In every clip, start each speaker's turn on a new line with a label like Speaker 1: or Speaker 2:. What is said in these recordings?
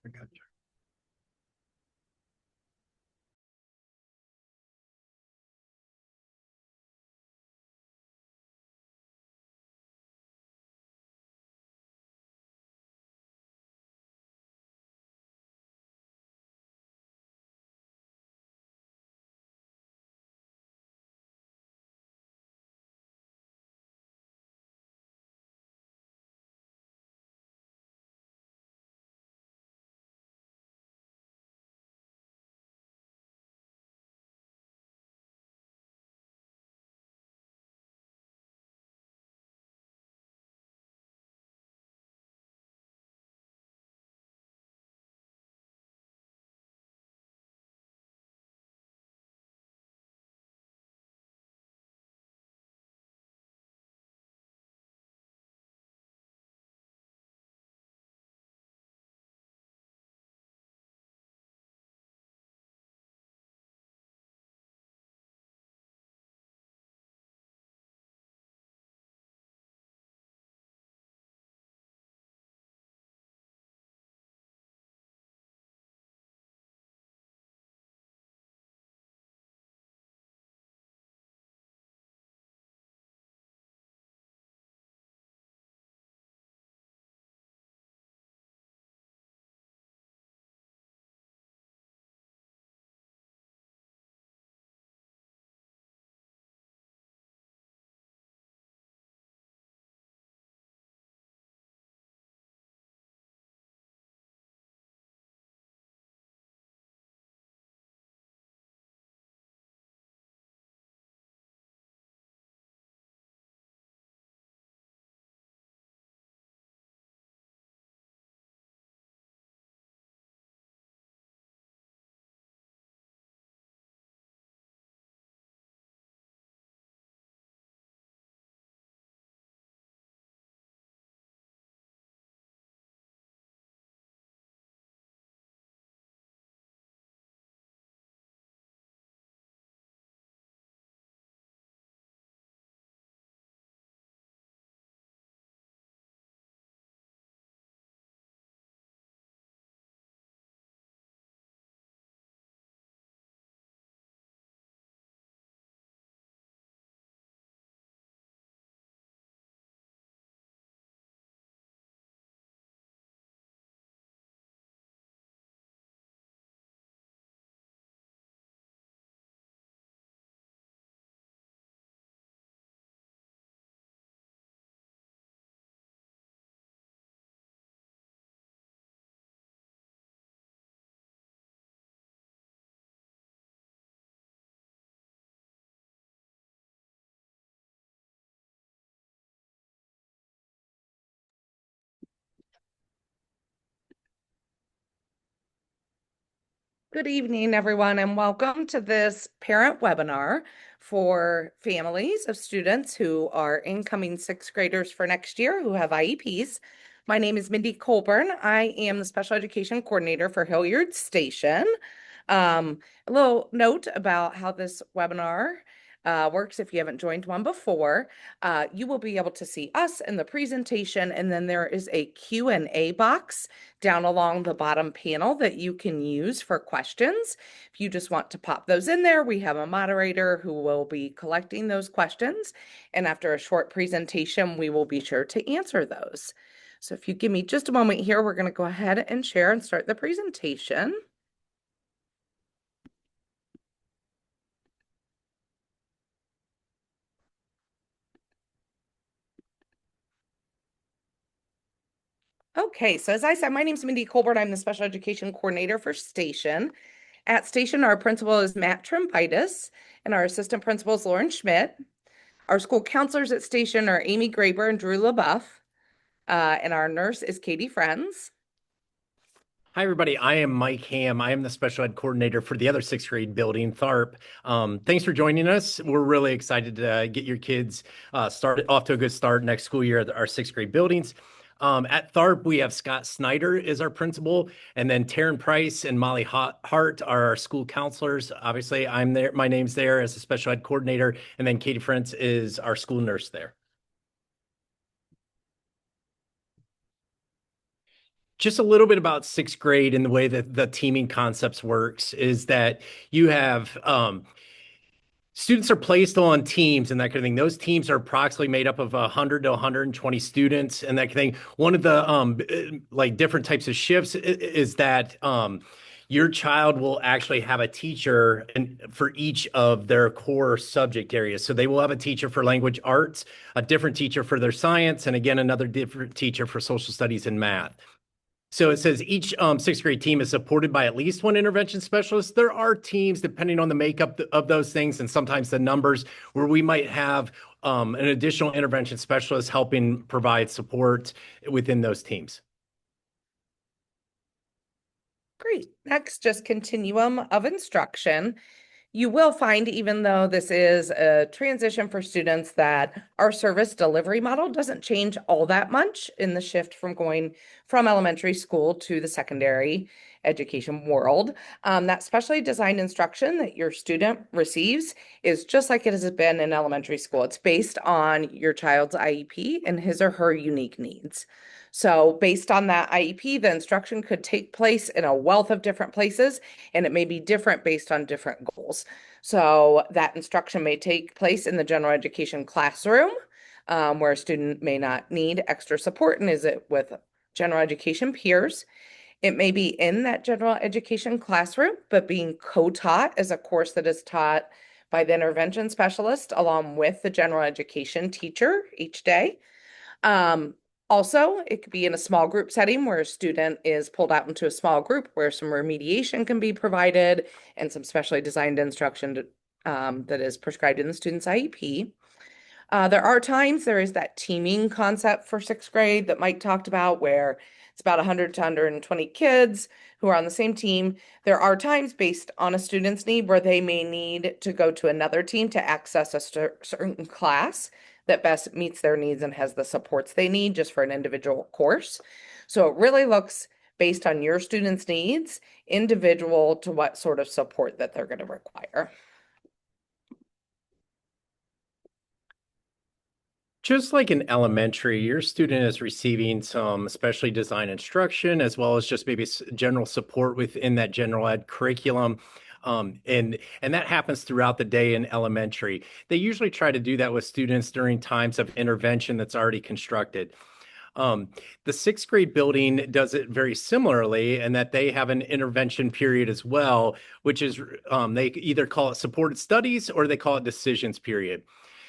Speaker 1: I got you.
Speaker 2: Good evening, everyone, and welcome to this parent webinar for families of students who are incoming sixth graders for next year who have IEPs. My name is Mindy Colburn. I am the special education coordinator for Hilliard Station. A little note about how this webinar works if you haven't joined one before. You will be able to see us in the presentation, and then there is a Q&A box down along the bottom panel that you can use for questions. If you just want to pop those in there, we have a moderator who will be collecting those questions. And after a short presentation, we will be sure to answer those. So if you give me just a moment here, we're going to go ahead and share and start the presentation. Okay, so as I said, my name is Mindy Colbert. I'm the special education coordinator for Station. At Station, our principal is Matt Trimpitis, and our assistant principal is Lauren Schmidt. Our school counselors at Station are Amy Graber and Drew LaBeouf, and our nurse is Katie Friends.
Speaker 1: Hi, everybody. I am Mike Ham. I am the special ed coordinator for the other sixth grade building, Tharp. Thanks for joining us. We're really excited to get your kids started off to a good start next school year at our sixth grade buildings. At Tharp, we have Scott Snyder is our principal, and then Taryn Price and Molly Hart are our school counselors. Obviously, I'm there. My name's there as a special ed coordinator, and then Katie Friends is our school nurse there. Just a little bit about sixth grade and the way that the teaming concepts works is that you have students are placed on teams and that kind of thing. Those teams are approximately made up of 100 to 120 students and that kind of thing. One of the like different types of shifts is that your child will actually have a teacher for each of their core subject areas. So they will have a teacher for language arts, a different teacher for their science, and again, another different teacher for social studies and math. So it says each sixth grade team is supported by at least one intervention specialist. There are teams, depending on the makeup of those things and sometimes the numbers, where we might have an additional intervention specialist helping provide support within those teams.
Speaker 2: Great. Next, just continuum of instruction. You will find, even though this is a transition for students, that our service delivery model doesn't change all that much in the shift from going from elementary school to the secondary education world. That specially designed instruction that your student receives is just like it has been in elementary school. It's based on your child's IEP and his or her unique needs. So based on that IEP, the instruction could take place in a wealth of different places, and it may be different based on different goals. So that instruction may take place in the general education classroom, where a student may not need extra support and is it with general education peers. It may be in that general education classroom, but being co-taught as a course that is taught by the intervention specialist along with the general education teacher each day. Also, it could be in a small group setting where a student is pulled out into a small group where some remediation can be provided and some specially designed instruction that is prescribed in the student's IEP. There are times there is that teaming concept for sixth grade that Mike talked about where it's about 100 to 120 kids who are on the same team. There are times based on a student's need where they may need to go to another team to access a certain class that best meets their needs and has the supports they need just for an individual course. So it really looks based on your students' needs, individual to what sort of support that they're going to require.
Speaker 1: Just like in elementary, your student is receiving some specially designed instruction as well as just maybe general support within that general ed curriculum. And that happens throughout the day in elementary. They usually try to do that with students during times of intervention that's already constructed. The sixth grade building does it very similarly in that they have an intervention period as well, which is they either call it supported studies or they call it decisions period.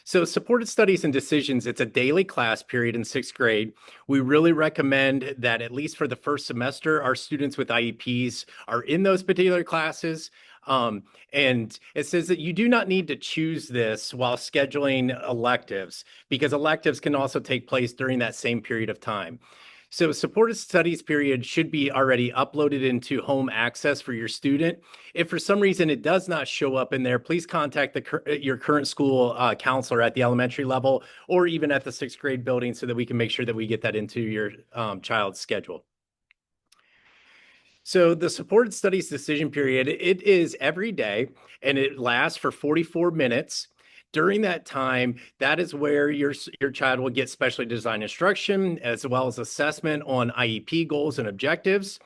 Speaker 1: So supported studies and decisions, it's a daily class period in sixth grade. We really recommend that at least for the first semester, our students with IEPs are in those particular classes. And it says that you do not need to choose this while scheduling electives because electives can also take place during that same period of time. So supported studies period should be already uploaded into home access for your student. If for some reason it does not show up in there, please contact your current school counselor at the elementary level or even at the sixth grade building so that we can make sure that we get that into your child's schedule. So the supported studies decision period, it is every day and it lasts for 44 minutes. During that time, that is where your child will get specially designed instruction as well as assessment on IEP goals and objectives.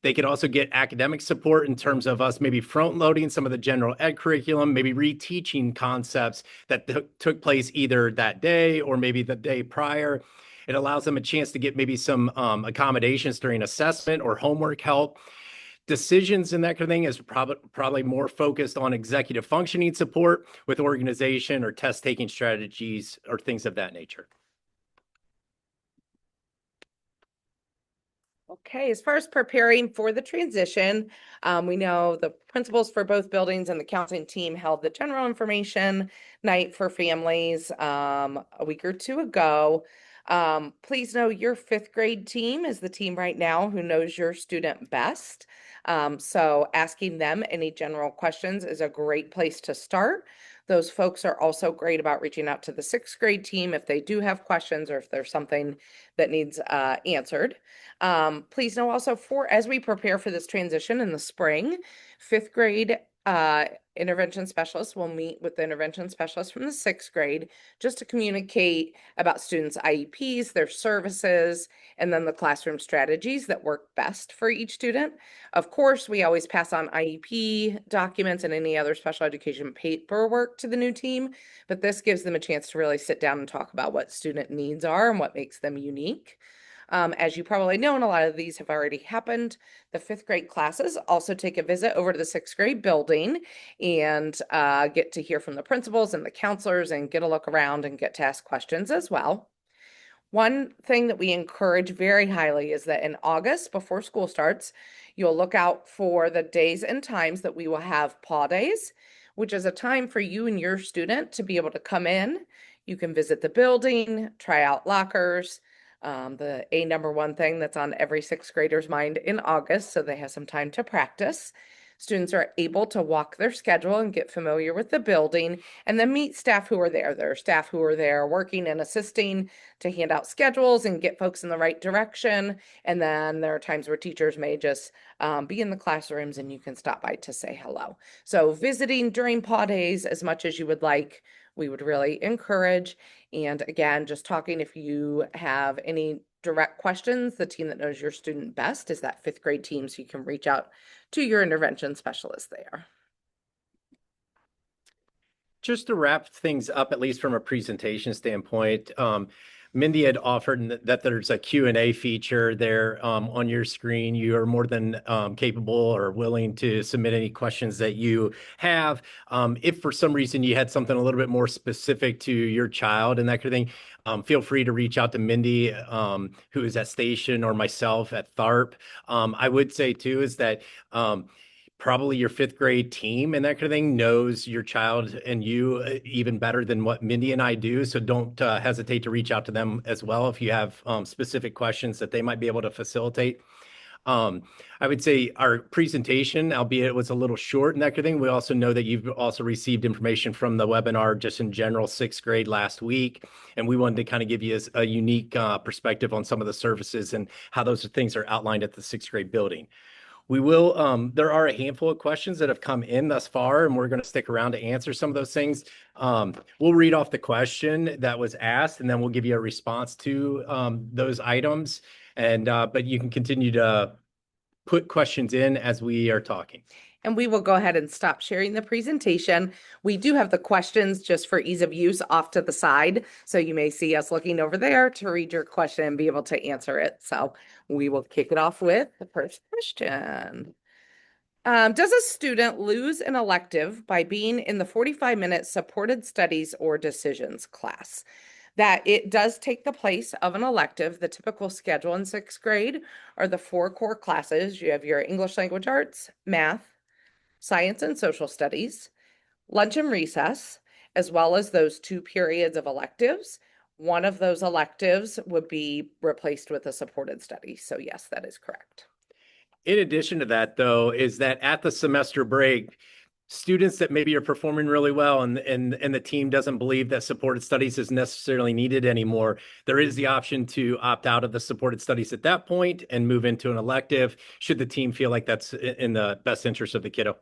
Speaker 1: They could also get academic support in terms of us maybe front loading some of the general ed curriculum, maybe reteaching concepts that took place either that day or maybe the day prior. It allows them a chance to get maybe some accommodations during assessment or homework help. Decisions and that kind of thing is probably more focused on executive functioning support with organization or test taking strategies or things of that nature.
Speaker 2: Okay, as far as preparing for the transition, we know the principals for both buildings and the counseling team held the general information night for families a week or two ago. Please know your fifth grade team is the team right now who knows your student best. So asking them any general questions is a great place to start. Those folks are also great about reaching out to the sixth grade team if they do have questions or if there's something that needs answered. Please know also as we prepare for this transition in the spring, fifth grade intervention specialists will meet with the intervention specialist from the sixth grade just to communicate about students' IEPs, their services, and then the classroom strategies that work best for each student. Of course, we always pass on IEP documents and any other special education paperwork to the new team, but this gives them a chance to really sit down and talk about what student needs are and what makes them unique. As you probably know, and a lot of these have already happened, the fifth grade classes also take a visit over to the sixth grade building and get to hear from the principals and the counselors and get a look around and get to ask questions as well. One thing that we encourage very highly is that in August, before school starts, you'll look out for the days and times that we will have paw days, which is a time for you and your student to be able to come in. You can visit the building, try out lockers, the number one thing that's on every sixth grader's mind in August, so they have some time to practice. Students are able to walk their schedule and get familiar with the building and then meet staff who are there. There are staff who are there working and assisting to hand out schedules and get folks in the right direction. And then there are times where teachers may just be in the classrooms and you can stop by to say hello. So visiting during paw days as much as you would like, we would really encourage. And again, just talking, if you have any direct questions, the team that knows your student best is that fifth grade team, so you can reach out to your intervention specialist there.
Speaker 1: Just to wrap things up, at least from a presentation standpoint, Mindy had offered that there's a Q&A feature there on your screen. You are more than capable or willing to submit any questions that you have. If for some reason you had something a little bit more specific to your child and that kind of thing, feel free to reach out to Mindy, who is at Station, or myself at THARP. I would say too is that probably your fifth grade team and that kind of thing knows your child and you even better than what Mindy and I do. So don't hesitate to reach out to them as well if you have specific questions that they might be able to facilitate. I would say our presentation, albeit it was a little short and that kind of thing, we also know that you've also received information from the webinar just in general, sixth grade last week. And we wanted to kind of give you a unique perspective on some of the services and how those things are outlined at the sixth grade building. We will, there are a handful of questions that have come in thus far, and we're going to stick around to answer some of those things. We'll read off the question that was asked, and then we'll give you a response to those items. And but you can continue to put questions in as we are talking.
Speaker 2: And we will go ahead and stop sharing the presentation. We do have the questions just for ease of use off to the side. So you may see us looking over there to read your question and be able to answer it. So we will kick it off with the first question. Does a student lose an elective by being in the 45-minute supported studies or decisions class? That it does take the place of an elective. The typical schedule in sixth grade are the 4 core classes. You have your English language arts, math, science and social studies, lunch and recess, as well as those 2 periods of electives. One of those electives would be replaced with a supported study. So yes, that is correct.
Speaker 1: In addition to that, though, is that at the semester break, students that maybe are performing really well and the team doesn't believe that supported studies is necessarily needed anymore, there is the option to opt out of the supported studies at that point and move into an elective should the team feel like that's in the best interest of the kiddo.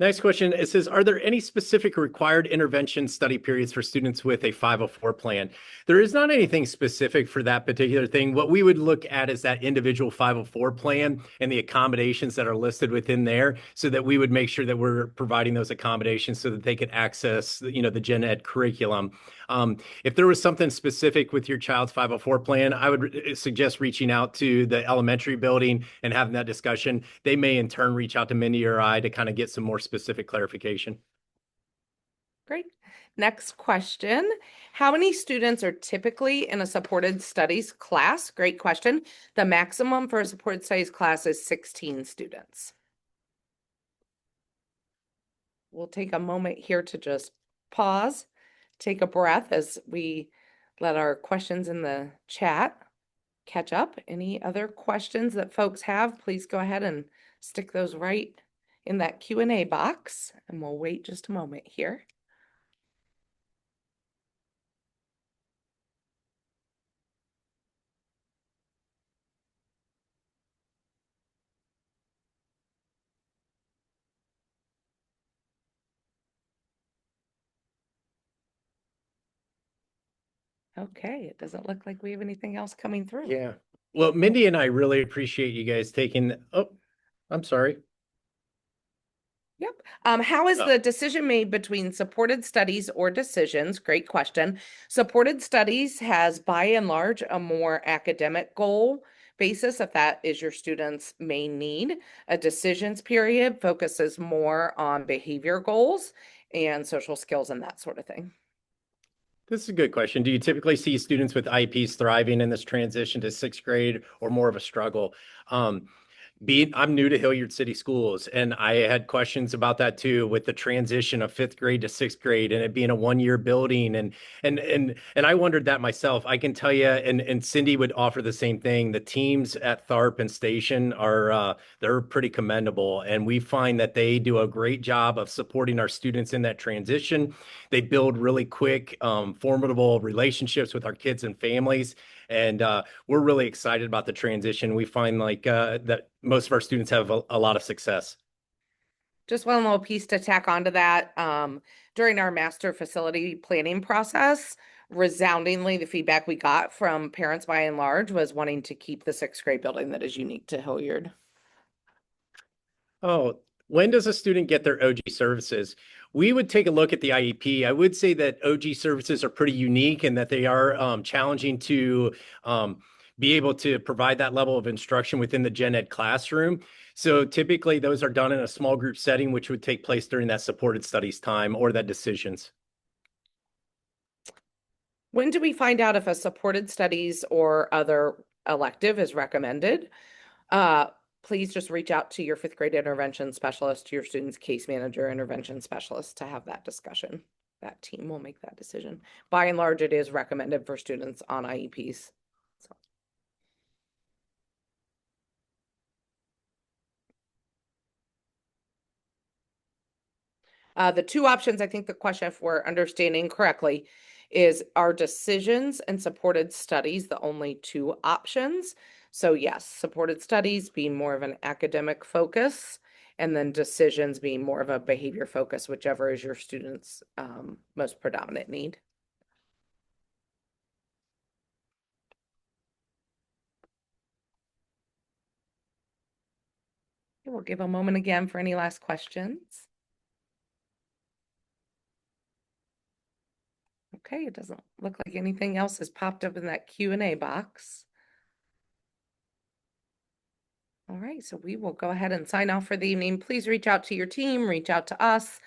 Speaker 1: Next question, it says, are there any specific required intervention study periods for students with a 504 plan? There is not anything specific for that particular thing. What we would look at is that individual 504 plan and the accommodations that are listed within there so that we would make sure that we're providing those accommodations so that they could access, the gen ed curriculum. If there was something specific with your child's 504 plan, I would suggest reaching out to the elementary building and having that discussion. They may in turn reach out to Mindy or I to kind of get some more specific clarification.
Speaker 2: Great. Next question. How many students are typically in a supported studies class? Great question. The maximum for a supported studies class is 16 students. We'll take a moment here to just pause, take a breath as we let our questions in the chat catch up. Any other questions that folks have, please go ahead and stick those right in that Q&A box, and we'll wait just a moment here. Okay, it doesn't look like we have anything else coming through.
Speaker 1: Yeah. Well, Mindy and I really appreciate you guys taking, oh, I'm sorry.
Speaker 2: Yep. How is
Speaker 1: Oh,
Speaker 2: the decision made between supported studies or decisions? Great question. Supported studies has by and large a more academic goal basis, if that is your student's main need. A decisions period focuses more on behavior goals and social skills and that sort of thing.
Speaker 1: this is a good question. Do you typically see students with IEPs thriving in this transition to sixth grade or more of a struggle? Um, I'm new to Hilliard City Schools, and I had questions about that too, with the transition of fifth grade to sixth grade and it being a 1 year building, and I wondered that myself. I can tell you, and Cindy would offer the same thing. The teams at Tharp and Station are they're pretty commendable, and we find that they do a great job of supporting our students in that transition. They build really quick, formidable relationships with our kids and families, and we're really excited about the transition. We find like that most of our students have a lot of success.
Speaker 2: Just one little piece to tack onto that. During our master facility planning process, resoundingly, the feedback we got from parents by and large was wanting to keep the sixth grade building that is unique to Hilliard.
Speaker 1: Oh, when does a student get their OG services? We would take a look at the IEP. I would say that OG services are pretty unique and that they are challenging to be able to provide that level of instruction within the gen ed classroom. So typically those are done in a small group setting, which would take place during that supported studies time or that decisions.
Speaker 2: When do we find out if a supported studies or other elective is recommended? Uh, please just reach out to your fifth grade intervention specialist, your student's case manager, intervention specialist to have that discussion. That team will make that decision. By and large, it is recommended for students on IEPs. So. The two options, I think the question, if we're understanding correctly, is are decisions and supported studies the only two options? So yes, supported studies being more of an academic focus, and then decisions being more of a behavior focus, whichever is your student's most predominant need. We'll give a moment again for any last questions. Okay, it doesn't look like anything else has popped up in that Q&A box. All right, so we will go ahead and sign off for the evening. Please reach out to your team, reach out to us.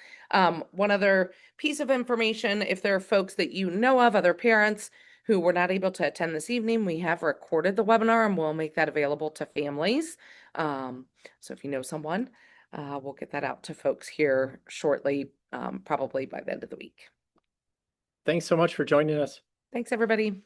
Speaker 2: One other piece of information, if there are folks that you know of, other parents who were not able to attend this evening, we have recorded the webinar and we'll make that available to families. So if you know someone, we'll get that out to folks here shortly, probably by the end of the week.
Speaker 1: Thanks so much for joining us.
Speaker 2: Thanks, everybody.